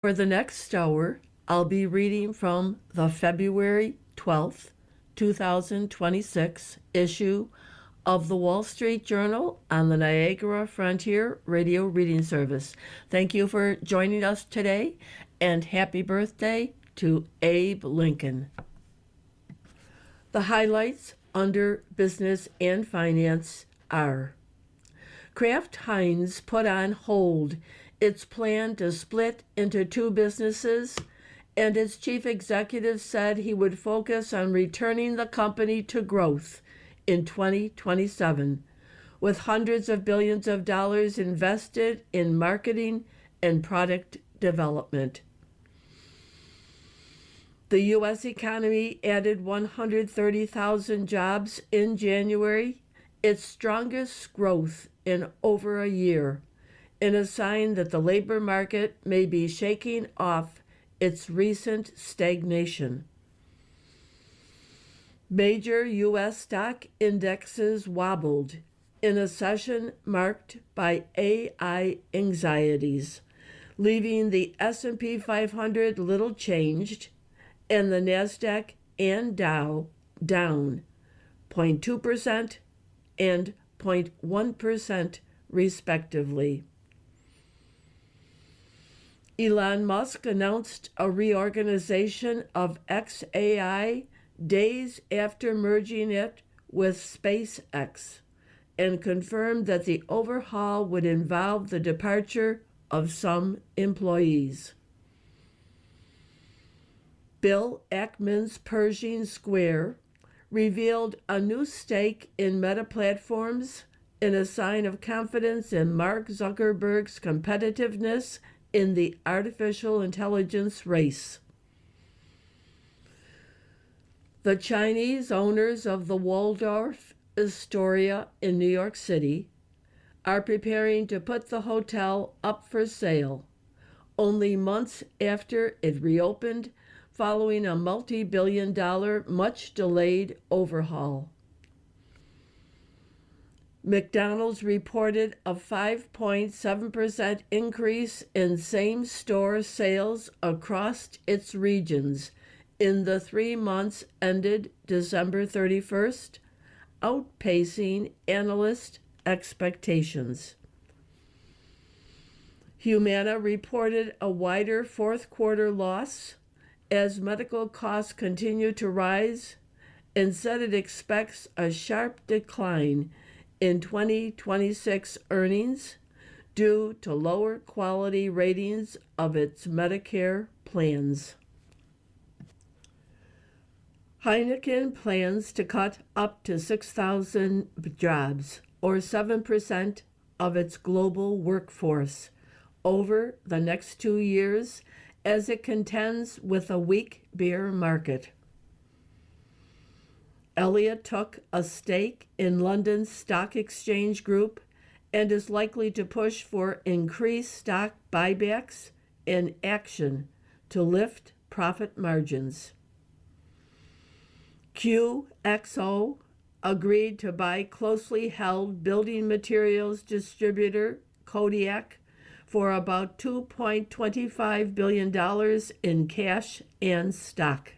For the next hour, I'll be reading from the February 12th, 2026 issue of the Wall Street Journal on the Niagara Frontier Radio Reading Service. Thank you for joining us today, and happy birthday to Abe Lincoln. The highlights under business and finance are: Kraft Heinz put on hold its plan to split into two businesses, and its chief executive said he would focus on returning the company to growth in 2027, with hundreds of billions of dollars invested in marketing and product development. The U.S. economy added 130,000 jobs in January, its strongest growth in over a year, in a sign that the labor market may be shaking off its recent stagnation. Major U.S. stock indexes wobbled in a session marked by AI anxieties, leaving the S&P 500 little changed and the NASDAQ and Dow down 0.2% and 0.1% respectively. Elon Musk announced a reorganization of xAI days after merging it with SpaceX, and confirmed that the overhaul would involve the departure of some employees. Bill Ackman's Pershing Square revealed a new stake in Meta Platforms in a sign of confidence in Mark Zuckerberg's competitiveness in the artificial intelligence race. The Chinese owners of the Waldorf Astoria in New York City are preparing to put the hotel up for sale, only months after it reopened following a multi-billion-dollar, much-delayed overhaul. McDonald's reported a 5.7% increase in same-store sales across its regions in the 3 months ended December 31st, outpacing analyst expectations. Humana reported a wider fourth-quarter loss as medical costs continue to rise, and said it expects a sharp decline in 2026 earnings due to lower quality ratings of its Medicare plans. Heineken plans to cut up to 6,000 jobs, or 7% of its global workforce, over the next 2 years as it contends with a weak beer market. Elliott took a stake in London's stock exchange group and is likely to push for increased stock buybacks and action to lift profit margins. QXO agreed to buy closely held building materials distributor Kodiak for about $2.25 billion in cash and stock.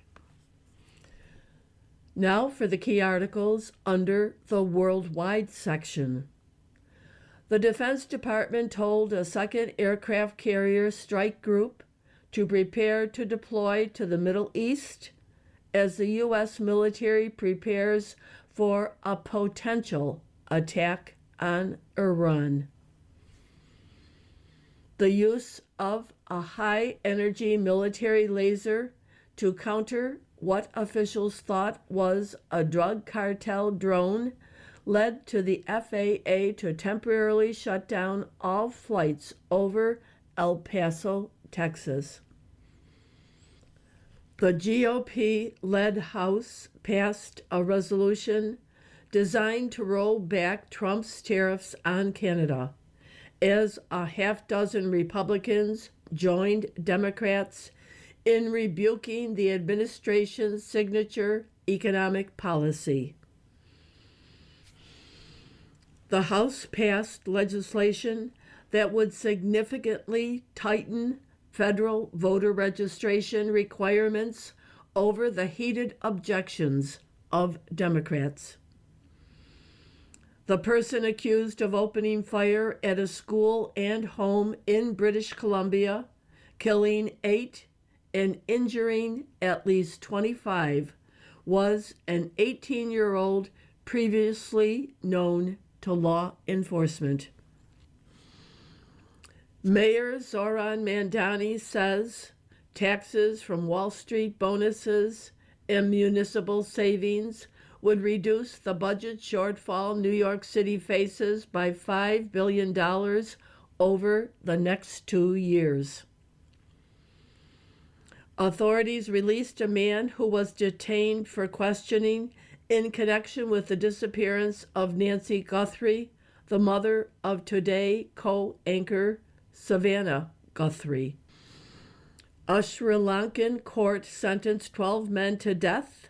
Now for the key articles under the Worldwide section. The Defense Department told a second aircraft carrier strike group to prepare to deploy to the Middle East as the U.S. military prepares for a potential attack on Iran. The use of a high-energy military laser to counter what officials thought was a drug cartel drone led to the FAA to temporarily shut down all flights over El Paso, Texas. The GOP-led House passed a resolution designed to roll back Trump's tariffs on Canada, as a half-dozen Republicans joined Democrats in rebuking the administration's signature economic policy. The House passed legislation that would significantly tighten federal voter registration requirements over the heated objections of Democrats. The person accused of opening fire at a school and home in British Columbia, killing 8 and injuring at least 25, was an 18-year-old previously known to law enforcement. Mayor Zoran Mandani says taxes from Wall Street bonuses and municipal savings would reduce the budget shortfall New York City faces by $5 billion over the next 2 years. Authorities released a man who was detained for questioning in connection with the disappearance of Nancy Guthrie, the mother of Today co-anchor Savannah Guthrie. A Sri Lankan court sentenced 12 men to death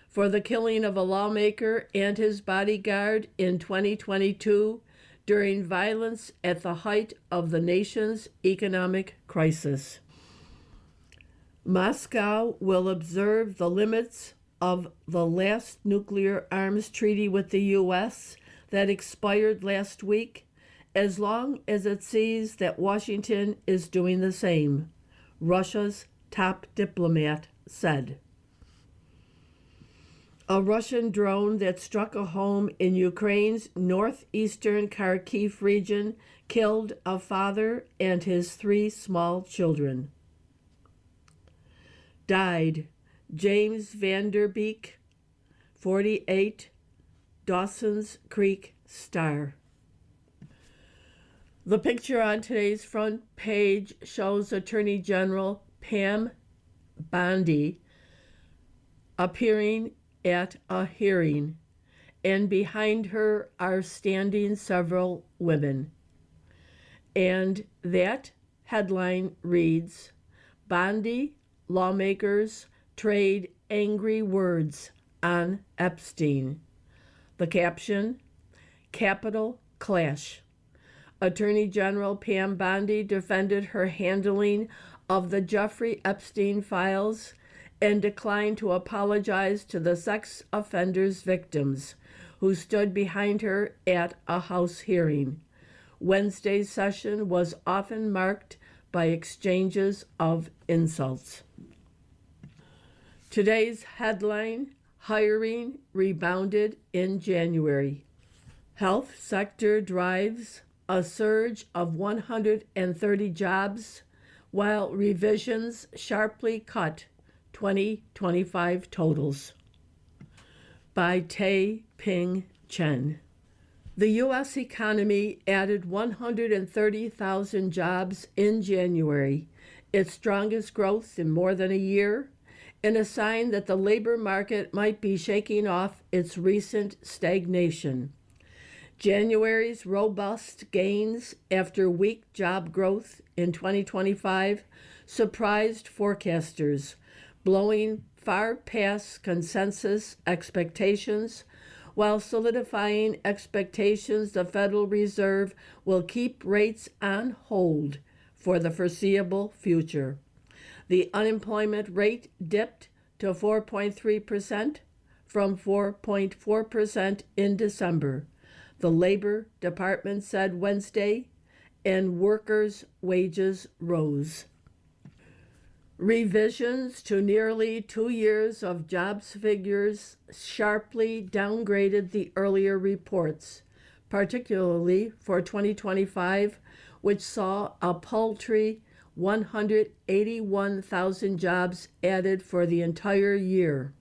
for the killing of a lawmaker and his bodyguard in 2022 during violence at the height of the nation's economic crisis. Moscow will observe the limits of the last nuclear arms treaty with the U.S. that expired last week, as long as it sees that Washington is doing the same, Russia's top diplomat said. A Russian drone that struck a home in Ukraine's northeastern Kharkiv region killed a father and his 3 small children. Died James Vanderbeek, 48, Dawson's Creek Star. The picture on today's front page shows Attorney General Pam Bondi appearing at a hearing, and behind her are standing several women. And that headline reads, Bondi lawmakers trade angry words on Epstein. The caption, Capital Clash. Attorney General Pam Bondi defended her handling of the Jeffrey Epstein files and declined to apologize to the sex offender's victims who stood behind her at a House hearing. Wednesday's session was often marked by exchanges of insults. Today's headline, hiring rebounded in January. Health sector drives a surge of 130 jobs, while revisions sharply cut 2025 totals. By Tae Ping Chen. The U.S. economy added 130,000 jobs in January, its strongest growth in more than a year, and a sign that the labor market might be shaking off its recent stagnation. January's robust gains after weak job growth in 2025 surprised forecasters, blowing far past consensus expectations, while solidifying expectations the Federal Reserve will keep rates on hold for the foreseeable future. The unemployment rate dipped to 4.3% from 4.4% in December, the Labor Department said Wednesday, and workers' wages rose. Revisions to nearly 2 years of jobs figures sharply downgraded the earlier reports, particularly for 2025, which saw a paltry 181,000 jobs added for the entire year.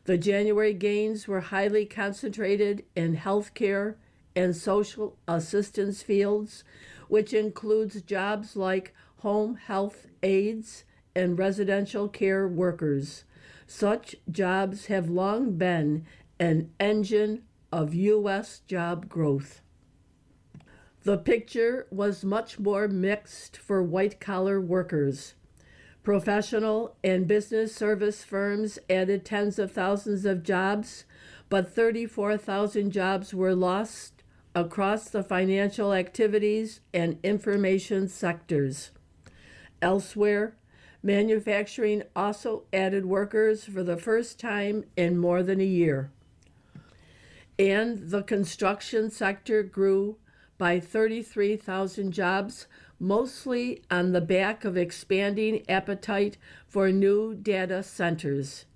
The January gains were highly concentrated in healthcare and social assistance fields, which includes jobs like home health aides and residential care workers. Such jobs have long been an engine of U.S. job growth. The picture was much more mixed for white-collar workers. Professional and business service firms added tens of thousands of jobs, but 34,000 jobs were lost across the financial activities and information sectors. Elsewhere, manufacturing also added workers for the first time in more than a year. And the construction sector grew by 33,000 jobs, mostly on the back of expanding appetite for new data centers.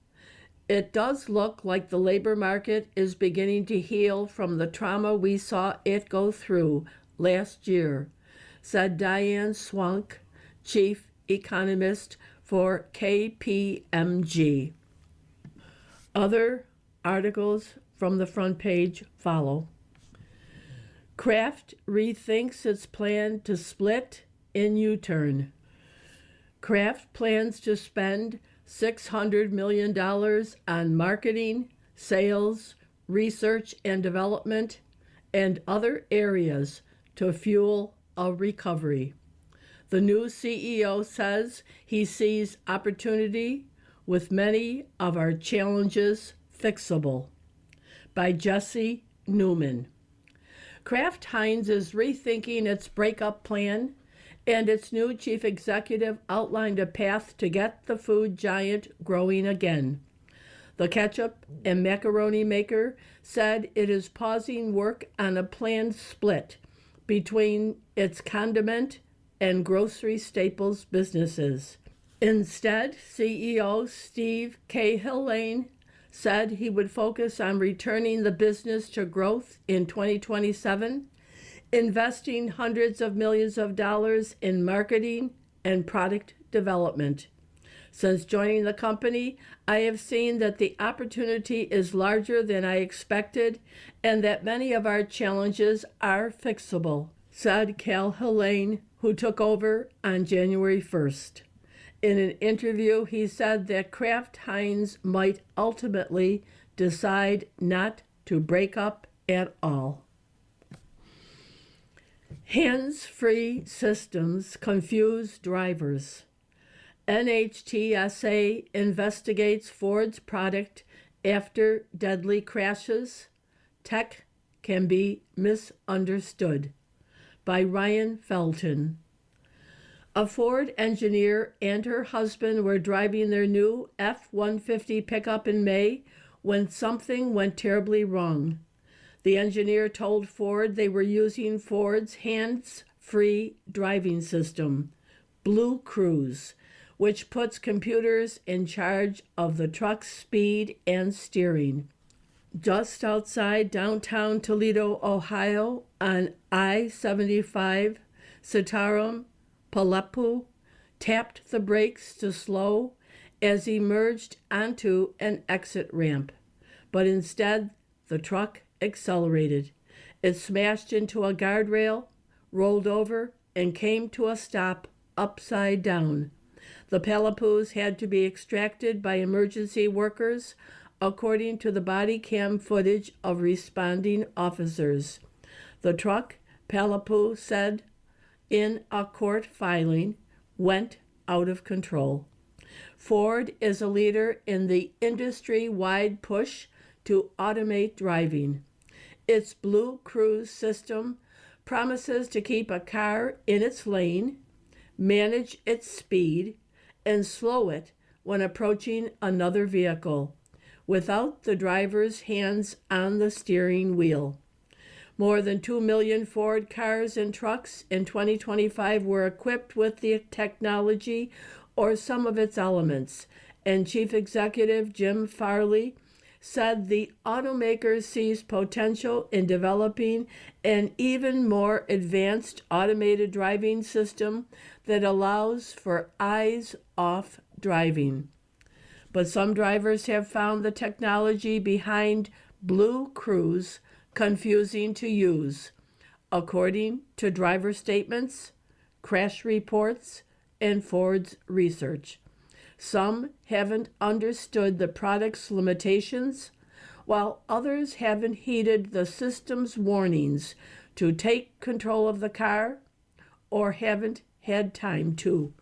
It does look like the labor market is beginning to heal from the trauma we saw it go through last year, said Diane Swank, chief economist for KPMG. Other articles from the front page follow. Kraft rethinks its plan to split in U-turn. Kraft plans to spend $600 million on marketing, sales, research and development, and other areas to fuel a recovery. The new CEO says he sees opportunity with many of our challenges fixable. By Jesse Newman. Kraft Heinz is rethinking its breakup plan, and its new chief executive outlined a path to get the food giant growing again. The ketchup and macaroni maker said it is pausing work on a planned split between its condiment and grocery staples businesses. Instead, CEO Steve Cahillane said he would focus on returning the business to growth in 2027, investing hundreds of millions of dollars in marketing and product development. Since joining the company, I have seen that the opportunity is larger than I expected and that many of our challenges are fixable, said Cahillane, who took over on January 1st. In an interview, he said that Kraft Heinz might ultimately decide not to break up at all. Hands-free systems confuse drivers. NHTSA investigates Ford's product after deadly crashes. Tech can be misunderstood. By Ryan Felton. A Ford engineer and her husband were driving their new F-150 pickup in May when something went terribly wrong. The engineer told Ford they were using Ford's hands-free driving system, Blue Cruise, which puts computers in charge of the truck's speed and steering. Just outside downtown Toledo, Ohio, on I-75, Sitaram Palepu tapped the brakes to slow as he merged onto an exit ramp, but instead the truck accelerated. It smashed into a guardrail, rolled over, and came to a stop upside down. The Palepus had to be extracted by emergency workers, according to the body cam footage of responding officers. The truck, Palepu said in a court filing, went out of control. Ford is a leader in the industry-wide push to automate driving. Its Blue Cruise system promises to keep a car in its lane, manage its speed, and slow it when approaching another vehicle, without the driver's hands on the steering wheel. More than 2 million Ford cars and trucks in 2025 were equipped with the technology or some of its elements, and Chief Executive Jim Farley said the automaker sees potential in developing an even more advanced automated driving system that allows for eyes-off driving. But some drivers have found the technology behind Blue Cruise confusing to use, according to driver statements, crash reports, and Ford's research. Some haven't understood the product's limitations, while others haven't heeded the system's warnings to take control of the car or haven't had time to.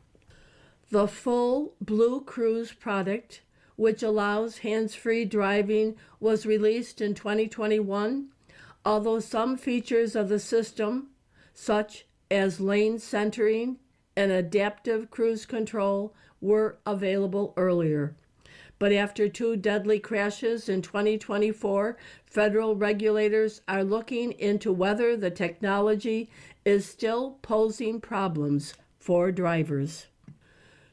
The full Blue Cruise product, which allows hands-free driving, was released in 2021, although some features of the system, such as lane centering and adaptive cruise control were available earlier. But after 2 deadly crashes in 2024, federal regulators are looking into whether the technology is still posing problems for drivers.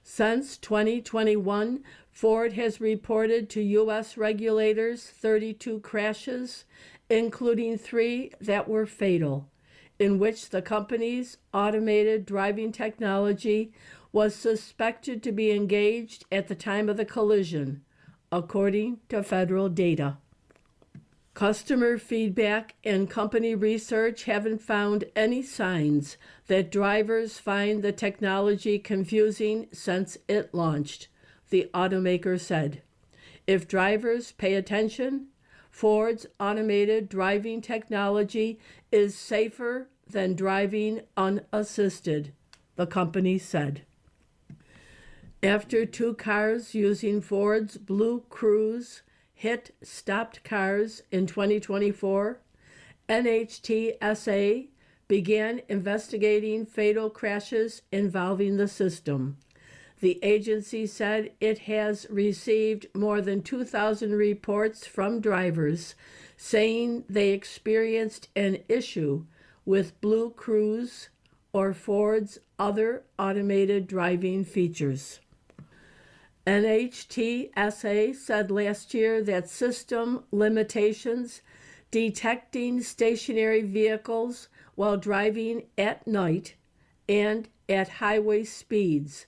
Since 2021, Ford has reported to U.S. regulators 32 crashes, including 3 that were fatal, in which the company's automated driving technology was suspected to be engaged at the time of the collision, according to federal data. Customer feedback and company research haven't found any signs that drivers find the technology confusing since it launched, the automaker said. If drivers pay attention, Ford's automated driving technology is safer than driving unassisted, the company said. After 2 cars using Ford's Blue Cruise hit stopped cars in 2024, NHTSA began investigating fatal crashes involving the system. The agency said it has received more than 2,000 reports from drivers saying they experienced an issue with Blue Cruise or Ford's other automated driving features. NHTSA said last year that system limitations detecting stationary vehicles while driving at night and at highway speeds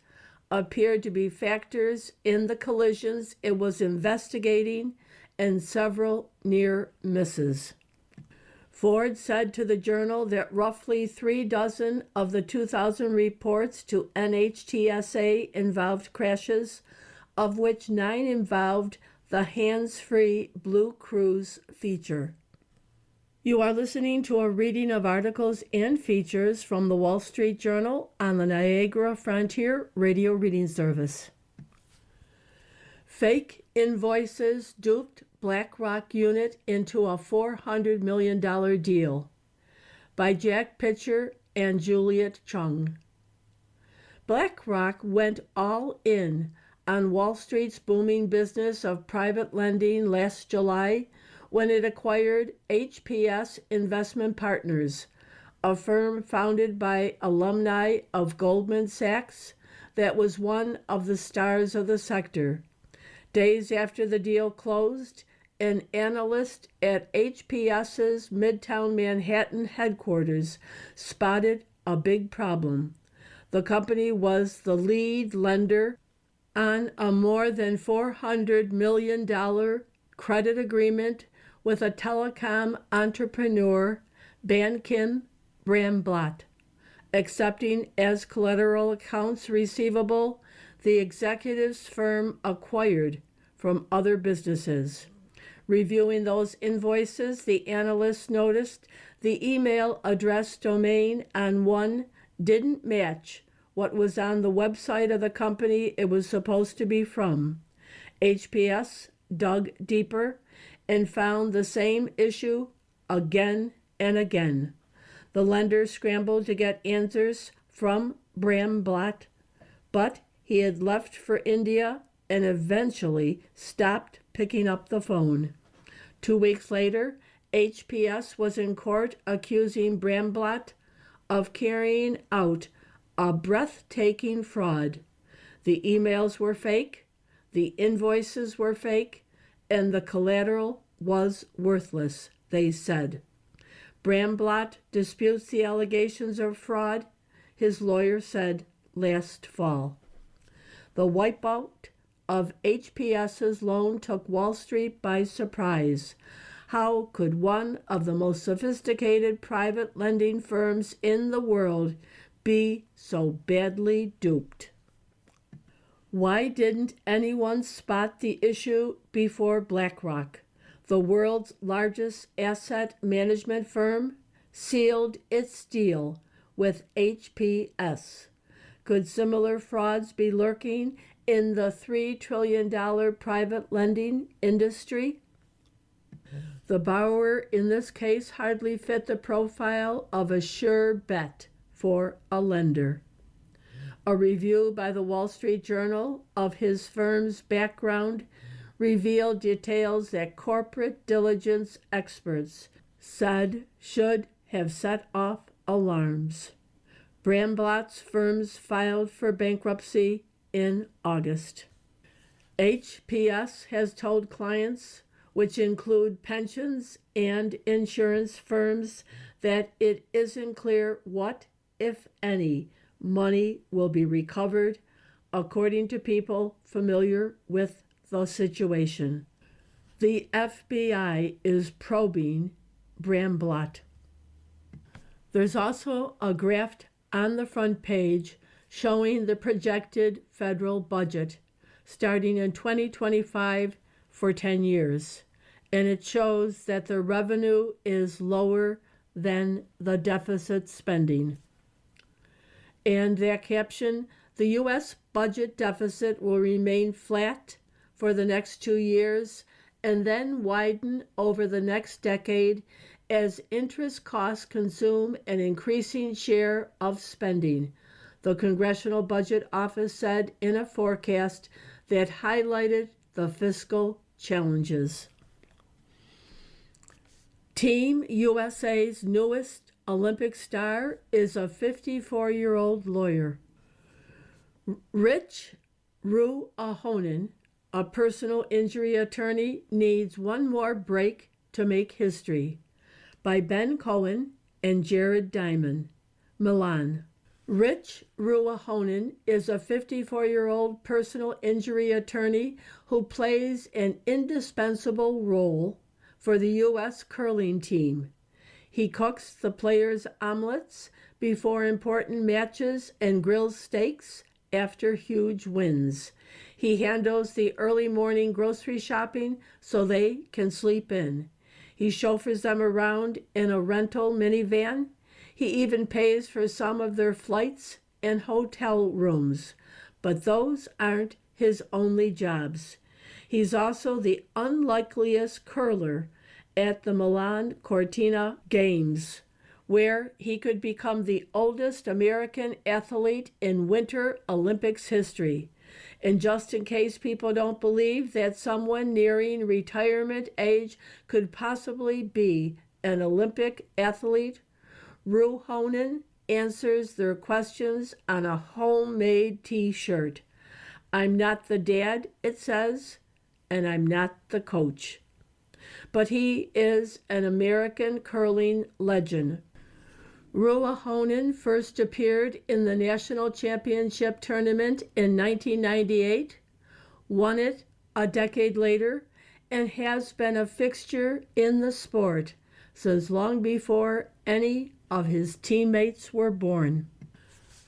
appeared to be factors in the collisions it was investigating and several near misses. Ford said to the Journal that roughly 3 dozen of the 2,000 reports to NHTSA involved crashes, of which 9 involved the hands-free Blue Cruise feature. You are listening to a reading of articles and features from the Wall Street Journal on the Niagara Frontier Radio Reading Service. Fake invoices duped BlackRock unit into a $400 million deal by Jack Pitcher and Juliet Chung. BlackRock went all in on Wall Street's booming business of private lending last July when it acquired HPS Investment Partners, a firm founded by alumni of Goldman Sachs that was one of the stars of the sector. Days after the deal closed, an analyst at HPS's Midtown Manhattan headquarters spotted a big problem. The company was the lead lender on a more than $400 million credit agreement with a telecom entrepreneur, Bankim Bramblatt, accepting as collateral accounts receivable the executive's firm acquired from other businesses. Reviewing those invoices, the analyst noticed the email address domain on one didn't match what was on the website of the company it was supposed to be from. HPS dug deeper and found the same issue again and again. The lender scrambled to get answers from Bramblatt, but he had left for India and eventually stopped picking up the phone. 2 weeks later, HPS was in court accusing Bramblatt of carrying out a breathtaking fraud. The emails were fake, the invoices were fake, and the collateral was worthless, they said. Bramblatt disputes the allegations of fraud, his lawyer said last fall. The wipeout of HPS's loan took Wall Street by surprise. How could one of the most sophisticated private lending firms in the world be so badly duped? Why didn't anyone spot the issue before BlackRock, the world's largest asset management firm, sealed its deal with HPS? Could similar frauds be lurking in the $3 trillion private lending industry? The borrower in this case hardly fit the profile of a sure bet for a lender. A review by the Wall Street Journal of his firm's background revealed details that corporate diligence experts said should have set off alarms. Bramblatt's firms filed for bankruptcy in August. HPS has told clients, which include pensions and insurance firms, that it isn't clear what, if any, money will be recovered, according to people familiar with the situation. The FBI is probing Bramblatt. There's also a graph on the front page showing the projected federal budget starting in 2025 for 10 years, and it shows that the revenue is lower than the deficit spending. And that caption, the U.S. budget deficit will remain flat for the next 2 years and then widen over the next decade as interest costs consume an increasing share of spending, the Congressional Budget Office said in a forecast that highlighted the fiscal challenges. Team USA's newest Olympic star is a 54-year-old lawyer. Rich Ruohonen, a personal injury attorney, needs one more break to make history. By Ben Cohen and Jared Diamond, Milan. Rich Ruohonen is a 54-year-old personal injury attorney who plays an indispensable role for the U.S. curling team. He cooks the players' omelets before important matches and grills steaks after huge wins. He handles the early morning grocery shopping so they can sleep in. He chauffeurs them around in a rental minivan. He even pays for some of their flights and hotel rooms. But those aren't his only jobs. He's also the unlikeliest curler at the Milan Cortina Games, where he could become the oldest American athlete in Winter Olympics history. And just in case people don't believe that someone nearing retirement age could possibly be an Olympic athlete, Ruohonen answers their questions on a homemade t-shirt. I'm not the dad, it says, and I'm not the coach. But he is an American curling legend. Ruohonen first appeared in the national championship tournament in 1998, won it a decade later, and has been a fixture in the sport since long before any of his teammates were born.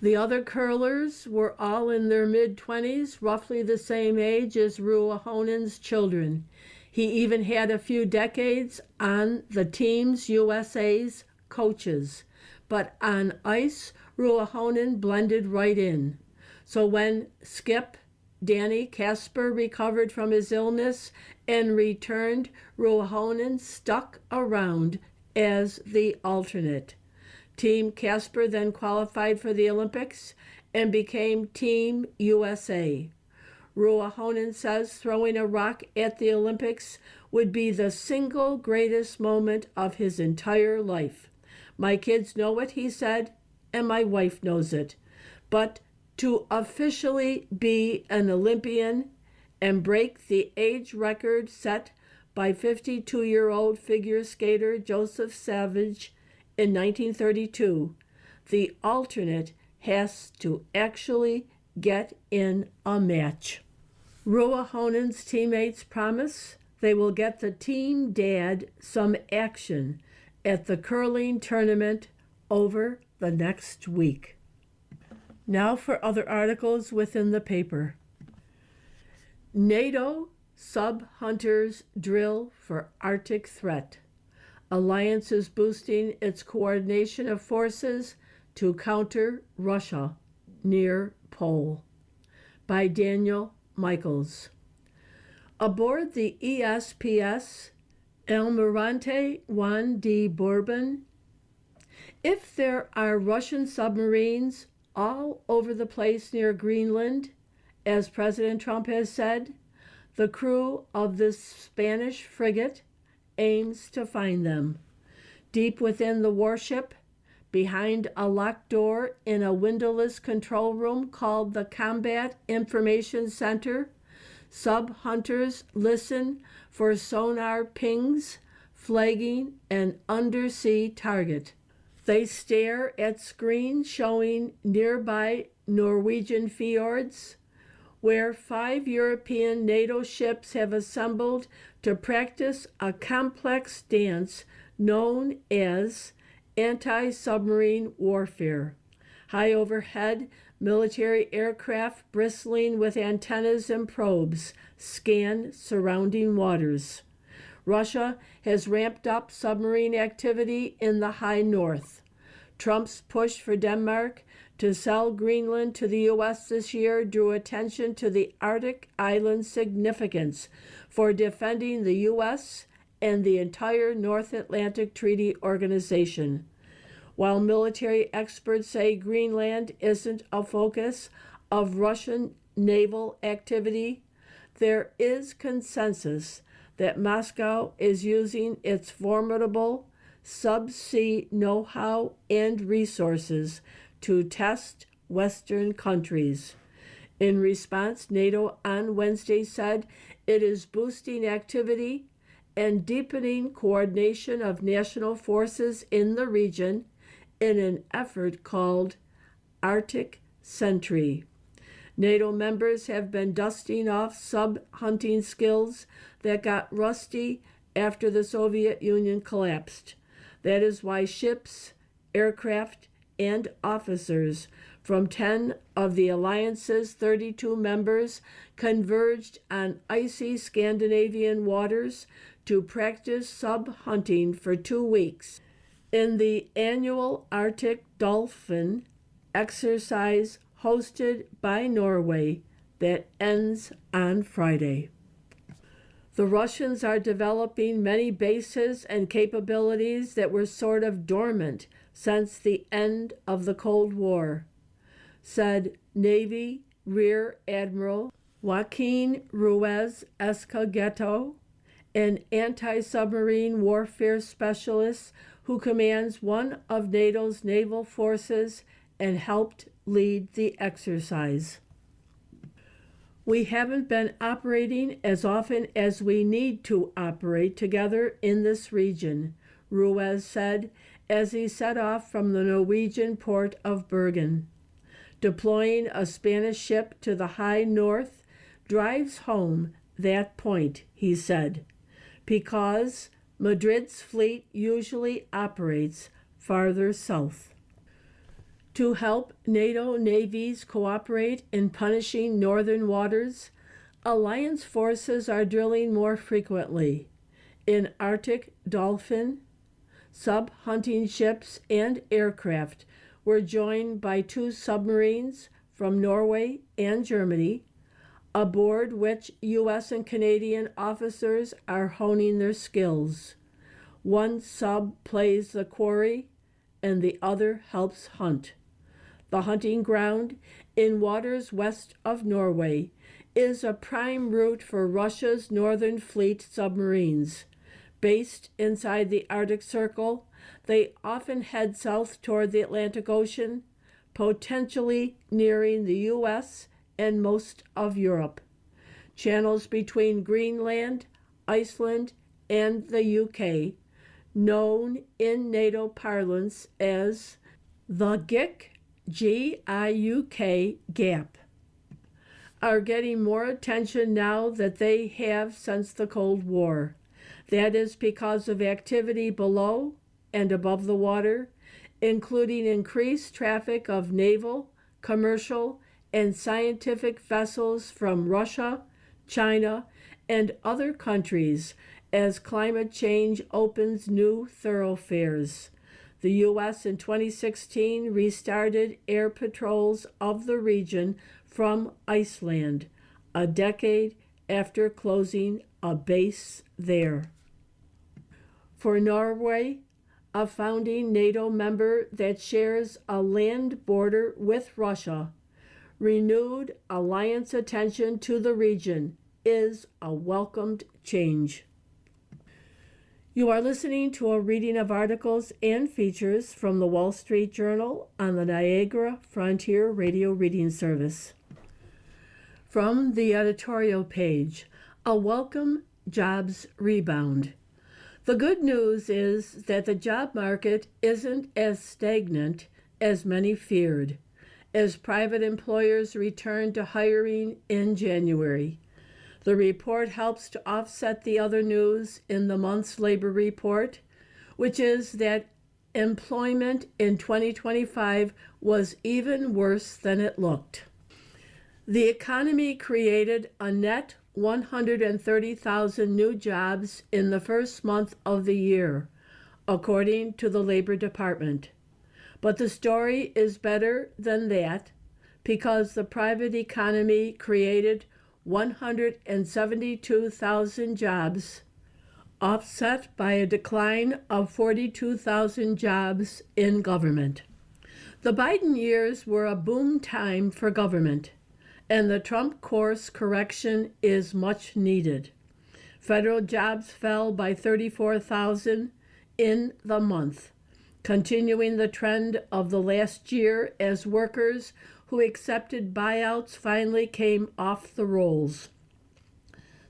The other curlers were all in their mid-20s, roughly the same age as Ruohonen's children. He even had a few decades on the Teams USA's coaches. But on ice, Ruohonen blended right in. So when Skip Danny Casper recovered from his illness and returned, Ruohonen stuck around as the alternate. Team Casper then qualified for the Olympics and became Team USA. Ruohonen says throwing a rock at the Olympics would be the single greatest moment of his entire life. My kids know it, he said, and my wife knows it. But to officially be an Olympian and break the age record set by 52-year-old figure skater Joseph Savage in 1932, the alternate has to actually get in a match. Ruohonen's teammates promise they will get the team dad some action at the curling tournament over the next week. Now for other articles within the paper. NATO sub-hunters drill for Arctic threat. Alliance is boosting its coordination of forces to counter Russia near pole. By Daniel Michaels. Aboard the ESPS Almirante Juan de Bourbon, if there are Russian submarines all over the place near Greenland, as President Trump has said. The crew of this Spanish frigate aims to find them. Deep within the warship, behind a locked door in a windowless control room called the Combat Information Center, sub-hunters listen for sonar pings, flagging an undersea target. They stare at screens showing nearby Norwegian fjords, where 5 European NATO ships have assembled to practice a complex dance known as anti-submarine warfare. High overhead, military aircraft bristling with antennas and probes scan surrounding waters. Russia has ramped up submarine activity in the high north. Trump's push for Denmark to sell Greenland to the U.S. this year drew attention to the Arctic island's significance for defending the U.S. and the entire North Atlantic Treaty Organization. While military experts say Greenland isn't a focus of Russian naval activity, there is consensus that Moscow is using its formidable subsea know-how and resources to test Western countries. In response, NATO on Wednesday said it is boosting activity and deepening coordination of national forces in the region in an effort called Arctic Sentry. NATO members have been dusting off sub-hunting skills that got rusty after the Soviet Union collapsed. That is why ships, aircraft, and officers from 10 of the alliance's 32 members converged on icy Scandinavian waters to practice sub-hunting for 2 weeks in the annual Arctic Dolphin exercise hosted by Norway that ends on Friday. The Russians are developing many bases and capabilities that were sort of dormant since the end of the Cold War, said Navy Rear Admiral Joaquin Ruiz Escogeto, an anti-submarine warfare specialist who commands one of NATO's naval forces and helped lead the exercise. We haven't been operating as often as we need to operate together in this region, Ruiz said as he set off from the Norwegian port of Bergen. Deploying a Spanish ship to the high north drives home that point, he said, because Madrid's fleet usually operates farther south. To help NATO navies cooperate in punishing northern waters, alliance forces are drilling more frequently. In Arctic Dolphin, sub-hunting ships and aircraft were joined by 2 submarines from Norway and Germany, aboard which U.S. and Canadian officers are honing their skills. One sub plays the quarry and the other helps hunt. The hunting ground, in waters west of Norway, is a prime route for Russia's Northern Fleet submarines. Based inside the Arctic Circle, they often head south toward the Atlantic Ocean, potentially nearing the U.S. and most of Europe. Channels between Greenland, Iceland, and the U.K., known in NATO parlance as the GIUK gap, are getting more attention now than they have since the Cold War. That is because of activity below and above the water, including increased traffic of naval, commercial, and scientific vessels from Russia, China, and other countries as climate change opens new thoroughfares. The U.S. in 2016 restarted air patrols of the region from Iceland, a decade after closing a base there. For Norway, a founding NATO member that shares a land border with Russia, renewed alliance attention to the region is a welcomed change. You are listening to a reading of articles and features from the Wall Street Journal on the Niagara Frontier Radio Reading Service. From the editorial page, a welcome jobs rebound. The good news is that the job market isn't as stagnant as many feared, as private employers return to hiring in January. The report helps to offset the other news in the month's labor report, which is that employment in 2025 was even worse than it looked. The economy created a net 130,000 new jobs in the first month of the year, according to the Labor Department. But the story is better than that because the private economy created 172,000 jobs, offset by a decline of 42,000 jobs in government. The Biden years were a boom time for government, and the Trump course correction is much needed. Federal jobs fell by 34,000 in the month, continuing the trend of the last year as workers who accepted buyouts finally came off the rolls.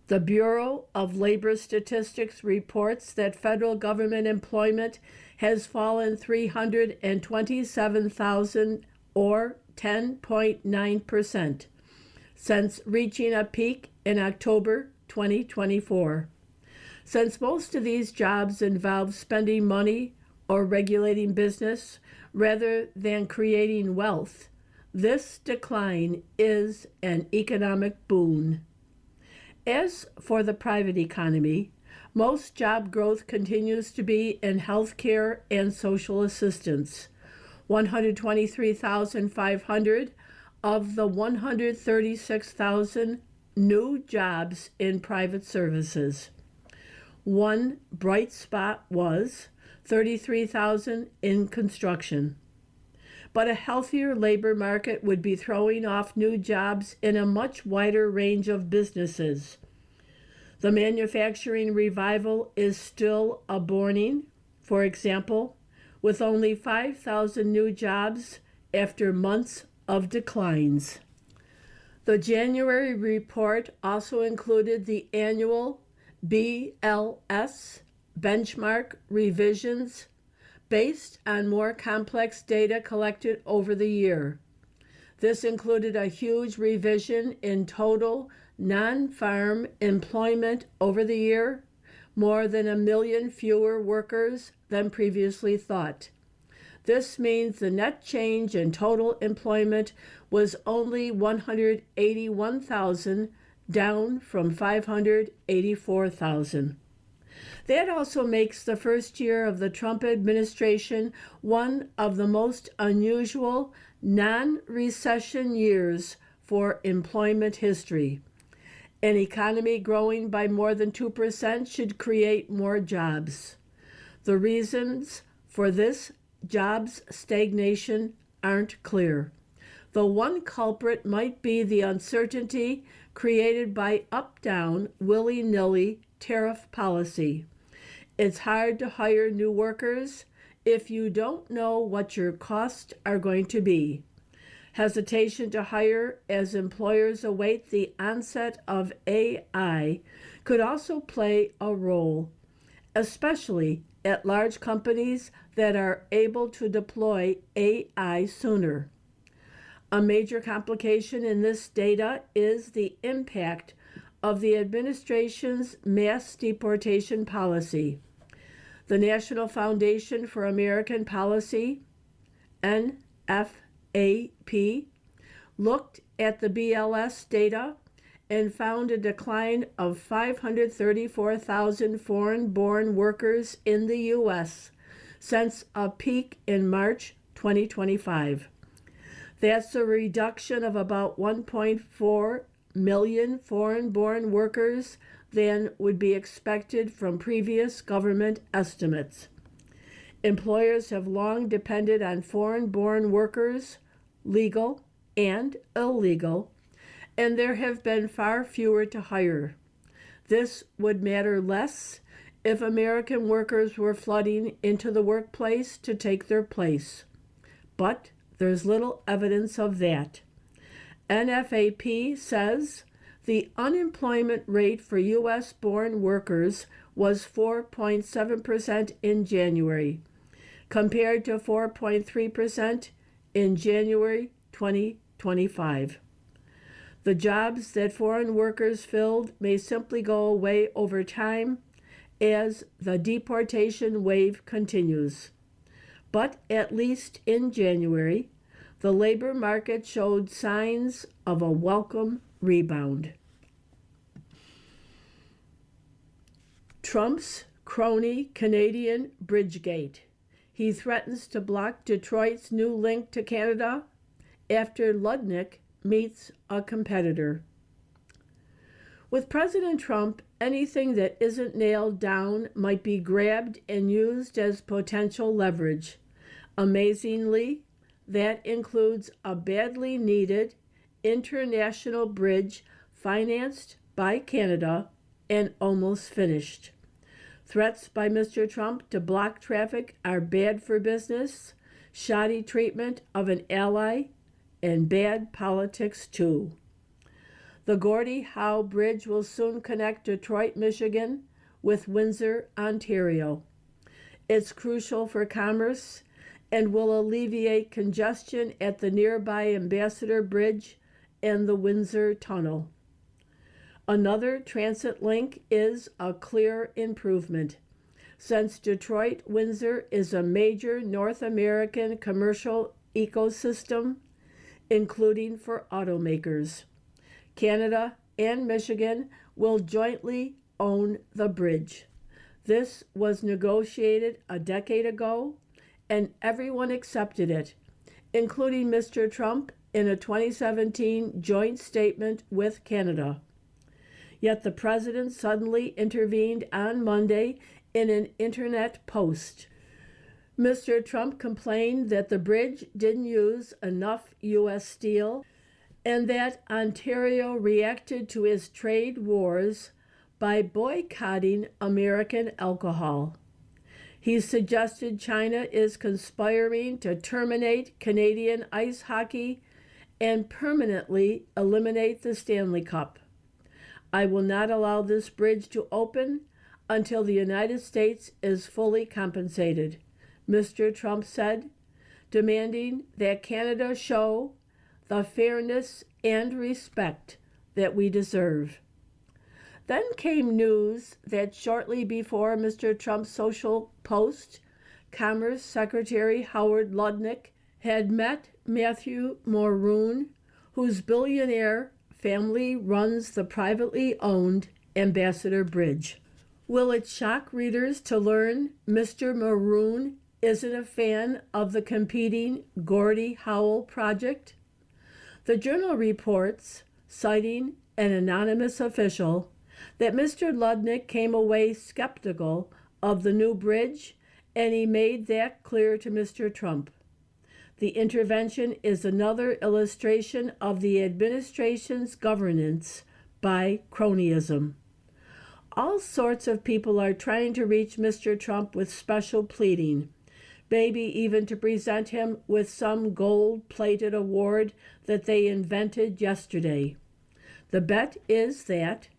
The Bureau of Labor Statistics reports that federal government employment has fallen 327,000 or 10.9% since reaching a peak in October 2024. Since most of these jobs involve spending money or regulating business rather than creating wealth, this decline is an economic boon. As for the private economy, most job growth continues to be in healthcare and social assistance. 123,500 of the 136,000 new jobs in private services. One bright spot was 33,000 in construction. But a healthier labor market would be throwing off new jobs in a much wider range of businesses. The manufacturing revival is still aborting, for example, with only 5,000 new jobs after months of declines. The January report also included the annual BLS benchmark revisions based on more complex data collected over the year. This included a huge revision in total non-farm employment over the year, more than 1 million fewer workers than previously thought. This means the net change in total employment was only 181,000, down from 584,000. That also makes the first year of the Trump administration one of the most unusual non-recession years for employment history. An economy growing by more than 2% should create more jobs. The reasons for this jobs stagnation aren't clear. The one culprit might be the uncertainty created by up-down, willy-nilly tariff policy. It's hard to hire new workers if you don't know what your costs are going to be. Hesitation to hire as employers await the onset of AI could also play a role, especially at large companies that are able to deploy AI sooner. A major complication in this data is the impact of the administration's mass deportation policy. The National Foundation for American Policy, NFAP, looked at the BLS data and found a decline of 534,000 foreign-born workers in the U.S. since a peak in March 2025. That's a reduction of about 1.4 million foreign-born workers than would be expected from previous government estimates. Employers have long depended on foreign-born workers, legal and illegal, and there have been far fewer to hire. This would matter less if American workers were flooding into the workplace to take their place. But there's little evidence of that. NFAP says the unemployment rate for U.S.-born workers was 4.7% in January, compared to 4.3% in January 2025. The jobs that foreign workers filled may simply go away over time as the deportation wave continues. But at least in January, the labor market showed signs of a welcome rebound. Trump's crony Canadian Bridgegate. He threatens to block Detroit's new link to Canada after Ludnick meets a competitor. With President Trump, anything that isn't nailed down might be grabbed and used as potential leverage. Amazingly, that includes a badly needed international bridge financed by Canada and almost finished. Threats by Mr. Trump to block traffic are bad for business, shoddy treatment of an ally, and bad politics too. The Gordie Howe Bridge will soon connect Detroit, Michigan with Windsor, Ontario. It's crucial for commerce and will alleviate congestion at the nearby Ambassador Bridge and the Windsor Tunnel. Another transit link is a clear improvement, since Detroit-Windsor is a major North American commercial ecosystem, including for automakers. Canada and Michigan will jointly own the bridge. This was negotiated a decade ago, and everyone accepted it, including Mr. Trump in a 2017 joint statement with Canada. Yet the president suddenly intervened on Monday in an internet post. Mr. Trump complained that the bridge didn't use enough U.S. steel and that Ontario reacted to his trade wars by boycotting American alcohol. He suggested China is conspiring to terminate Canadian ice hockey and permanently eliminate the Stanley Cup. I will not allow this bridge to open until the United States is fully compensated, Mr. Trump said, demanding that Canada show the fairness and respect that we deserve. Then came news that shortly before Mr. Trump's social post, Commerce Secretary Howard Ludnick had met Matthew Mulroon, whose billionaire family runs the privately owned Ambassador Bridge. Will it shock readers to learn Mr. Mulroon isn't a fan of the competing Gordie Howe project? The Journal reports, citing an anonymous official, that Mr. Ludnick came away skeptical of the new bridge, and he made that clear to Mr. Trump. The intervention is another illustration of the administration's governance by cronyism. All sorts of people are trying to reach Mr. Trump with special pleading, maybe even to present him with some gold-plated award that they invented yesterday. The bet is that,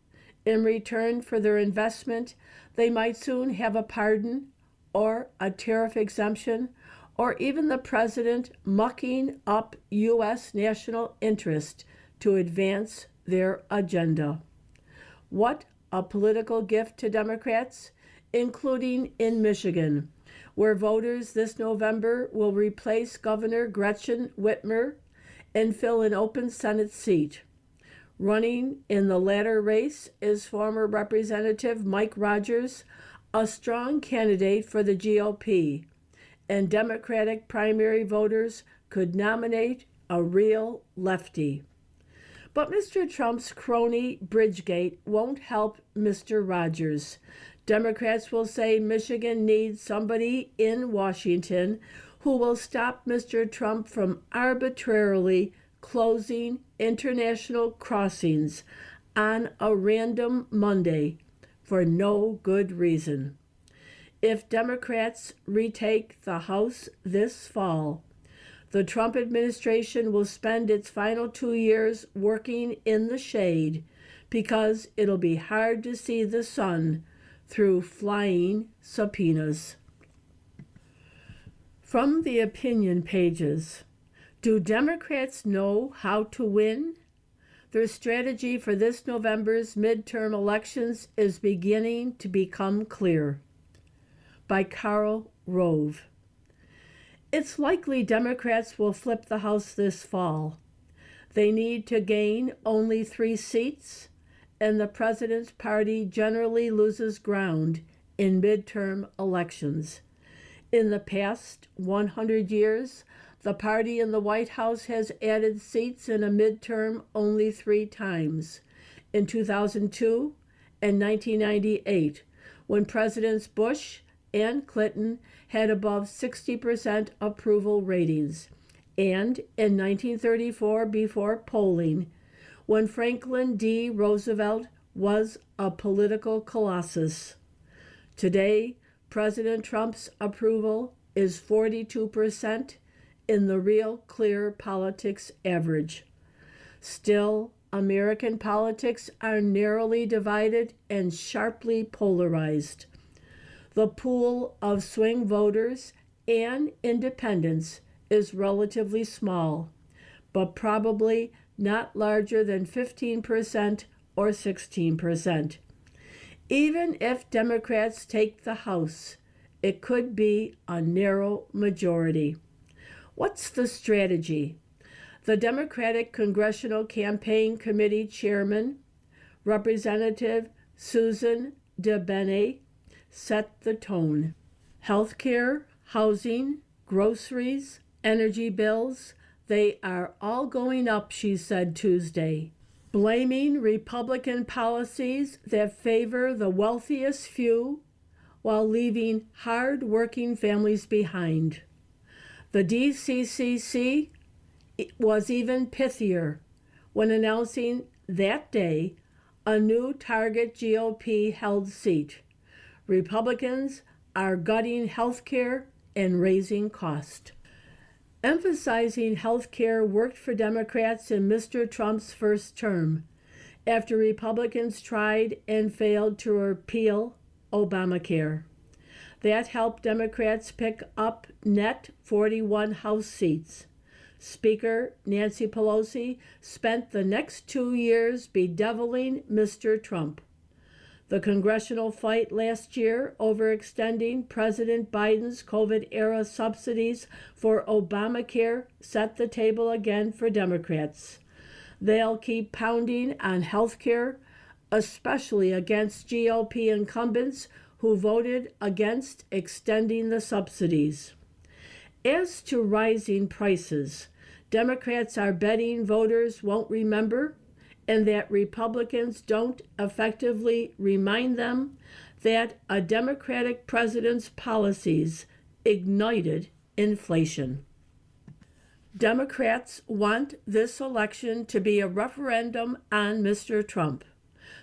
in return for their investment, they might soon have a pardon or a tariff exemption, or even the president mucking up U.S. national interest to advance their agenda. What a political gift to Democrats, including in Michigan, where voters this November will replace Governor Gretchen Whitmer and fill an open Senate seat. Running in the latter race is former Representative Mike Rogers, a strong candidate for the GOP, and Democratic primary voters could nominate a real lefty. But Mr. Trump's crony Bridgegate won't help Mr. Rogers. Democrats will say Michigan needs somebody in Washington who will stop Mr. Trump from arbitrarily closing international crossings on a random Monday for no good reason. If Democrats retake the House this fall, the Trump administration will spend its final 2 years working in the shade because it'll be hard to see the sun through flying subpoenas. From the opinion pages, do Democrats know how to win? Their strategy for this November's midterm elections is beginning to become clear. By Karl Rove. It's likely Democrats will flip the House this fall. They need to gain only 3 seats, and the president's party generally loses ground in midterm elections. In the past 100 years, the party in the White House has added seats in a midterm only 3 times, in 2002 and 1998, when Presidents Bush and Clinton had above 60% approval ratings, and in 1934 before polling, when Franklin D. Roosevelt was a political colossus. Today, President Trump's approval is 42% in the Real Clear Politics average. Still, American politics are narrowly divided and sharply polarized. The pool of swing voters and independents is relatively small, but probably not larger than 15% or 16%. Even if Democrats take the House, it could be a narrow majority. What's the strategy? The Democratic Congressional Campaign Committee Chairman, Representative Susan DeBene, set the tone. Healthcare, housing, groceries, energy bills, they are all going up, she said Tuesday, blaming Republican policies that favor the wealthiest few while leaving hard-working families behind. The DCCC was even pithier when announcing that day a new target GOP-held seat. Republicans are gutting health care and raising cost. Emphasizing health care worked for Democrats in Mr. Trump's first term, after Republicans tried and failed to repeal Obamacare. That helped Democrats pick up net 41 House seats. Speaker Nancy Pelosi spent the next 2 years bedeviling Mr. Trump. The congressional fight last year over extending President Biden's COVID-era subsidies for Obamacare set the table again for Democrats. They'll keep pounding on health care, especially against GOP incumbents who voted against extending the subsidies. As to rising prices, Democrats are betting voters won't remember and that Republicans don't effectively remind them that a Democratic president's policies ignited inflation. Democrats want this election to be a referendum on Mr. Trump,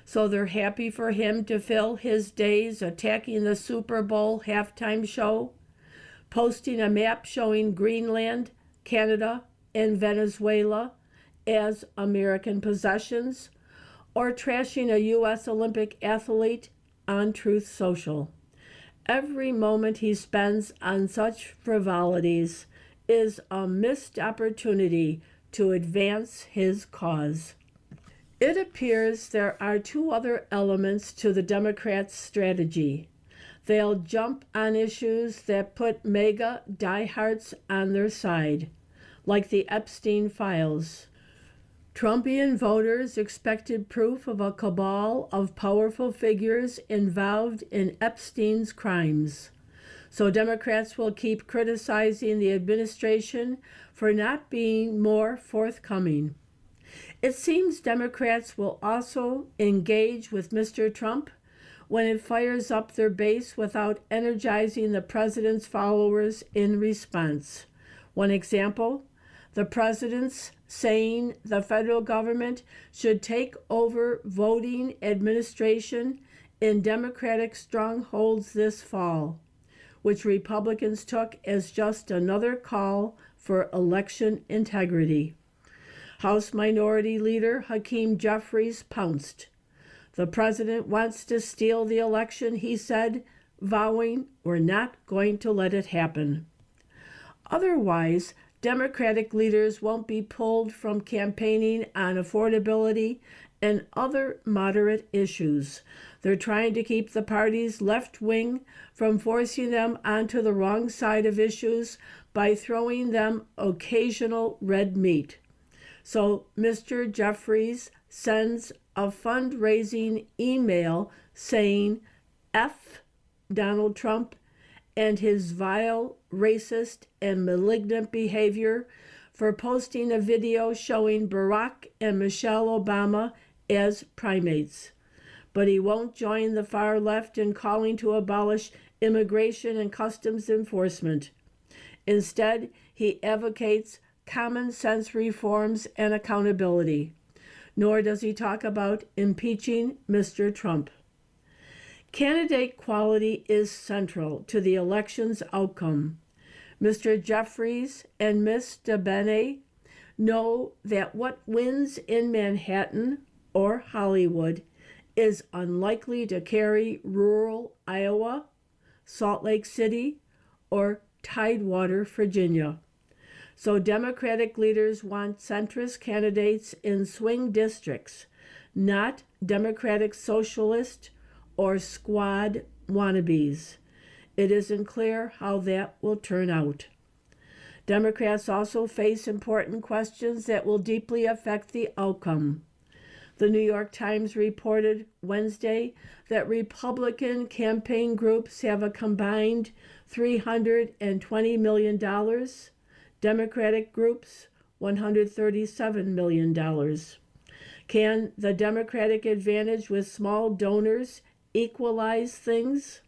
so they're happy for him to fill his days attacking the Super Bowl halftime show, posting a map showing Greenland, Canada, and Venezuela as American possessions, or trashing a U.S. Olympic athlete on Truth Social. Every moment he spends on such frivolities is a missed opportunity to advance his cause. It appears there are 2 other elements to the Democrats' strategy. They'll jump on issues that put MAGA diehards on their side, like the Epstein files. Trumpian voters expected proof of a cabal of powerful figures involved in Epstein's crimes. So Democrats will keep criticizing the administration for not being more forthcoming. It seems Democrats will also engage with Mr. Trump when it fires up their base without energizing the president's followers in response. One example, the president's saying the federal government should take over voting administration in Democratic strongholds this fall, which Republicans took as just another call for election integrity. House Minority Leader Hakeem Jeffries pounced. The president wants to steal the election, he said, vowing, "We're not going to let it happen." Otherwise, Democratic leaders won't be pulled from campaigning on affordability and other moderate issues. They're trying to keep the party's left wing from forcing them onto the wrong side of issues by throwing them occasional red meat. So Mr. Jeffries sends a fundraising email saying F Donald Trump and his vile, racist, and malignant behavior for posting a video showing Barack and Michelle Obama as primates. But he won't join the far left in calling to abolish immigration and customs enforcement. Instead, he advocates common sense reforms and accountability. Nor does he talk about impeaching Mr. Trump. Candidate quality is central to the election's outcome. Mr. Jeffries and Ms. DeBene know that what wins in Manhattan or Hollywood is unlikely to carry rural Iowa, Salt Lake City, or Tidewater, Virginia. So Democratic leaders want centrist candidates in swing districts, not Democratic socialist or squad wannabes. It isn't clear how that will turn out. Democrats also face important questions that will deeply affect the outcome. The New York Times reported Wednesday that Republican campaign groups have a combined $320 million, Democratic groups $137 million. Can the Democratic advantage with small donors equalize things?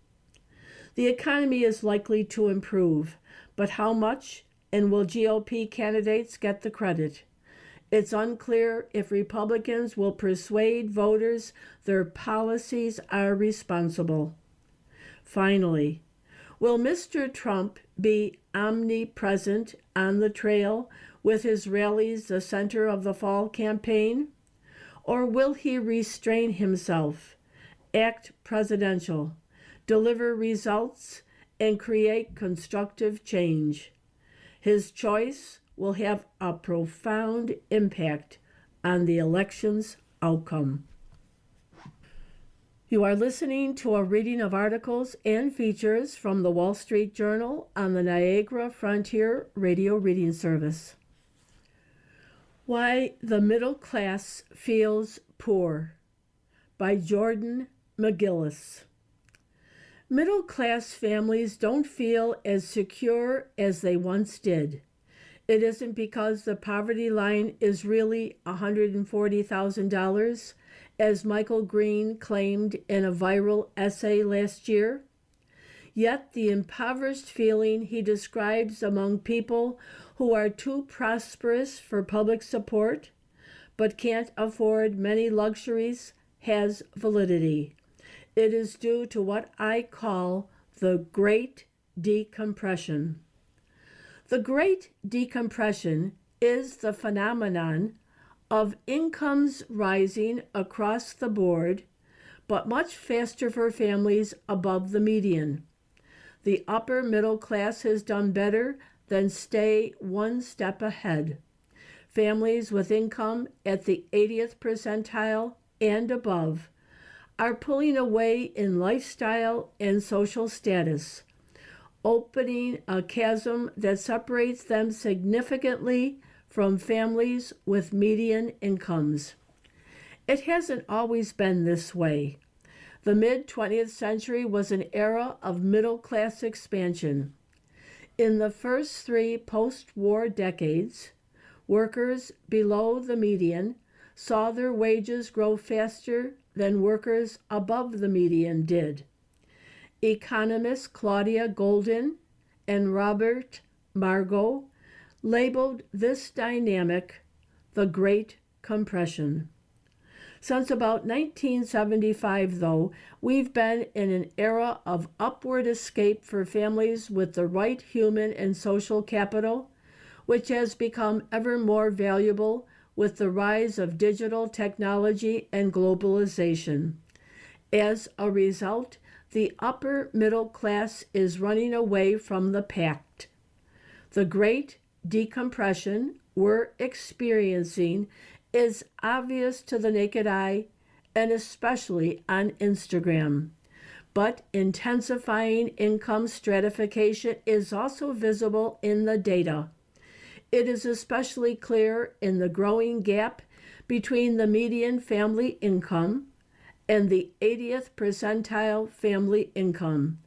The economy is likely to improve, but how much, and will GOP candidates get the credit? It's unclear if Republicans will persuade voters their policies are responsible. Finally, will Mr. Trump be omnipresent on the trail with his rallies the center of the fall campaign? Or will he restrain himself, act presidential, deliver results, and create constructive change? His choice will have a profound impact on the election's outcome. You are listening to a reading of articles and features from the Wall Street Journal on the Niagara Frontier Radio Reading Service. Why the Middle Class Feels Poor by Jordan McGillis. Middle-class families don't feel as secure as they once did. It isn't because the poverty line is really $140,000, as Michael Green claimed in a viral essay last year. Yet the impoverished feeling he describes among people who are too prosperous for public support but can't afford many luxuries has validity. It is due to what I call the Great Decompression. The Great Decompression is the phenomenon of incomes rising across the board, but much faster for families above the median. The upper middle class has done better than stay one step ahead. Families with income at the 80th percentile and above are pulling away in lifestyle and social status, opening a chasm that separates them significantly from families with median incomes. It hasn't always been this way. The mid-20th century was an era of middle-class expansion. In the first 3 post-war decades, workers below the median saw their wages grow faster than workers above the median did. Economists Claudia Golden and Robert Margot labeled this dynamic the Great Compression. Since about 1975, though, we've been in an era of upward escape for families with the right human and social capital, which has become ever more valuable with the rise of digital technology and globalization. As a result, the upper middle class is running away from the pack. The great decompression we're experiencing is obvious to the naked eye, and especially on Instagram. But intensifying income stratification is also visible in the data. It is especially clear in the growing gap between the median family income and the 80th percentile family income,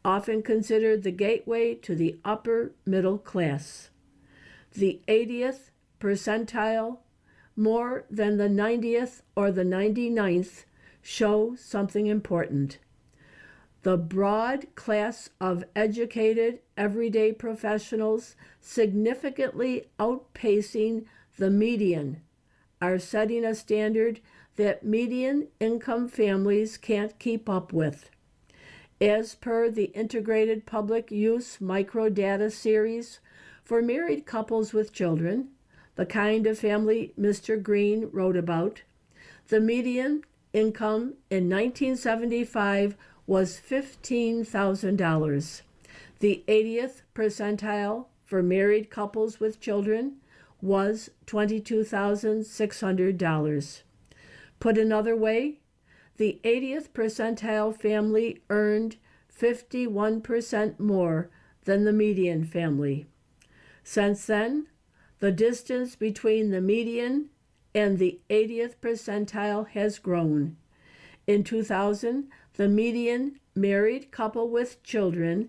often considered the gateway to the upper middle class. The 80th percentile, more than the 90th or the 99th, show something important. The broad class of educated, everyday professionals significantly outpacing the median are setting a standard that median income families can't keep up with. As per the Integrated Public Use Microdata Series for married couples with children, the kind of family Mr. Green wrote about, the median income in 1975 was $15,000. The 80th percentile for married couples with children was $22,600. Put another way, the 80th percentile family earned 51% more than the median family. Since then, the distance between the median and the 80th percentile has grown. In 2000, the median married couple with children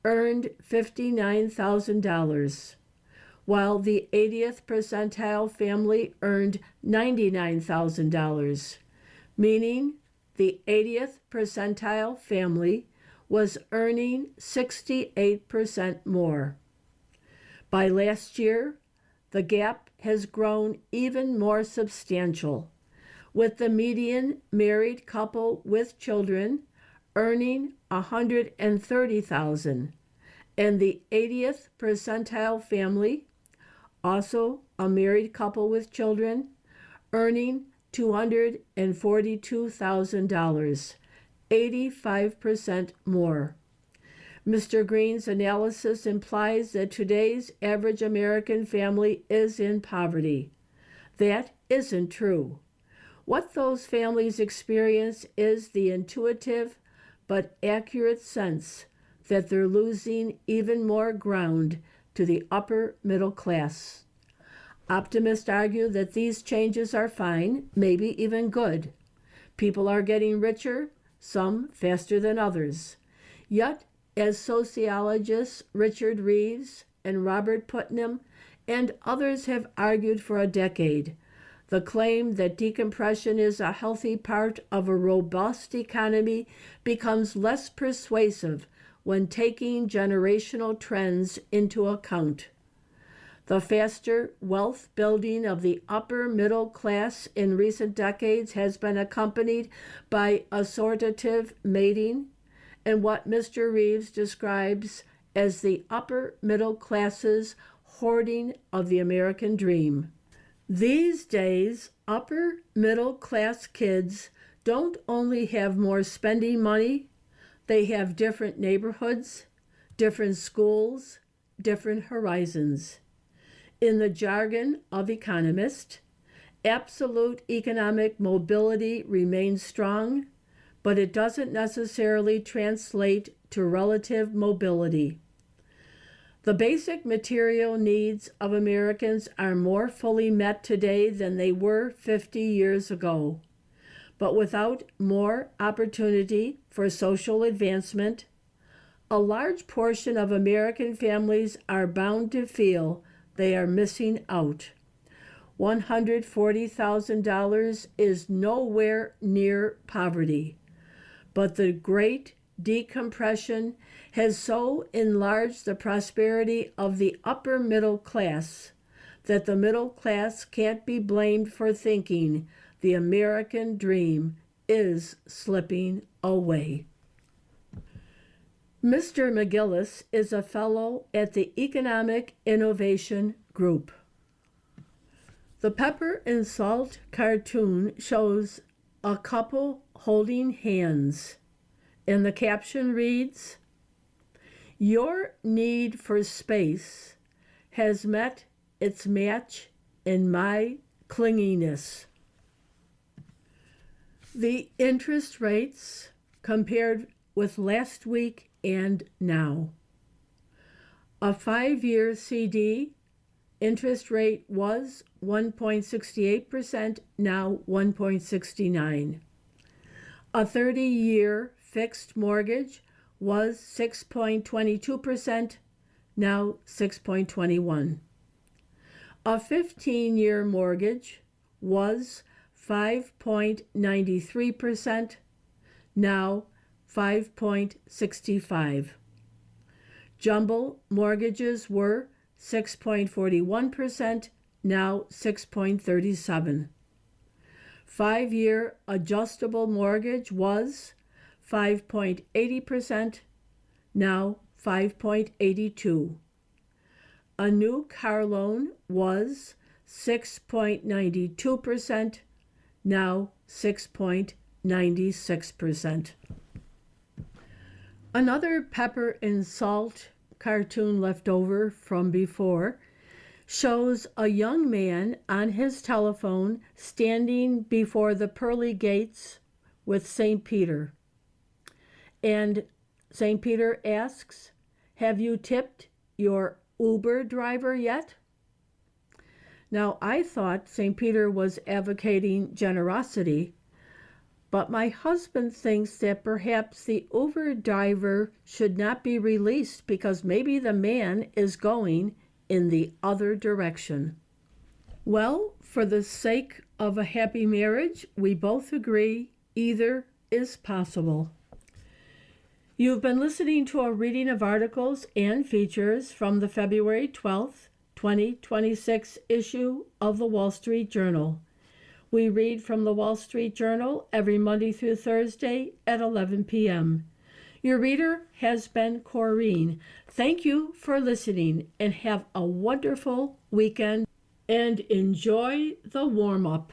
earned $59,000, while the 80th percentile family earned $99,000, meaning the 80th percentile family was earning 68% more. By last year, the gap has grown even more substantial, with the median married couple with children earning $130,000 and the 80th percentile family, also a married couple with children, earning $242,000, 85% more. Mr. Green's analysis implies that today's average American family is in poverty. That isn't true. What those families experience is the intuitive but accurate sense that they're losing even more ground to the upper middle class. Optimists argue that these changes are fine, maybe even good. People are getting richer, some faster than others. Yet, as sociologists Richard Reeves and Robert Putnam and others have argued for a decade, the claim that decompression is a healthy part of a robust economy becomes less persuasive when taking generational trends into account. The faster wealth building of the upper middle class in recent decades has been accompanied by assortative mating and what Mr. Reeves describes as the upper middle class's hoarding of the American dream. These days, upper middle class kids don't only have more spending money, they have different neighborhoods, different schools, different horizons. In the jargon of economists, absolute economic mobility remains strong, but it doesn't necessarily translate to relative mobility. The basic material needs of Americans are more fully met today than they were 50 years ago. But without more opportunity for social advancement, a large portion of American families are bound to feel they are missing out. $140,000 is nowhere near poverty, but the great decompression has so enlarged the prosperity of the upper middle class that the middle class can't be blamed for thinking the American dream is slipping away. Mr. McGillis is a fellow at the Economic Innovation Group. The pepper and salt cartoon shows a couple holding hands, and the caption reads, "Your need for space has met its match in my clinginess." The interest rates compared with last week and now. A 5-year CD interest rate was 1.68%, now 1.69. A 30-year fixed mortgage was 6.22%, now 6.21. A 15-year mortgage was 5.93%, now 5.65. Jumbo mortgages were 6.41%, now 6.37. 5-year adjustable mortgage was 5.80%, now 5.82. A new car loan was 6.92%, now 6.96%. Another pepper and salt cartoon left over from before shows a young man on his telephone standing before the pearly gates with St. Peter. And St. Peter asks, "Have you tipped your Uber driver yet?" Now, I thought St. Peter was advocating generosity, but my husband thinks that perhaps the Uber driver should not be released because maybe the man is going in the other direction. Well, for the sake of a happy marriage, we both agree either is possible. You've been listening to a reading of articles and features from the February 12th, 2026 issue of the Wall Street Journal. We read from the Wall Street Journal every Monday through Thursday at 11 p.m. Your reader has been Corrine. Thank you for listening and have a wonderful weekend and enjoy the warm-up.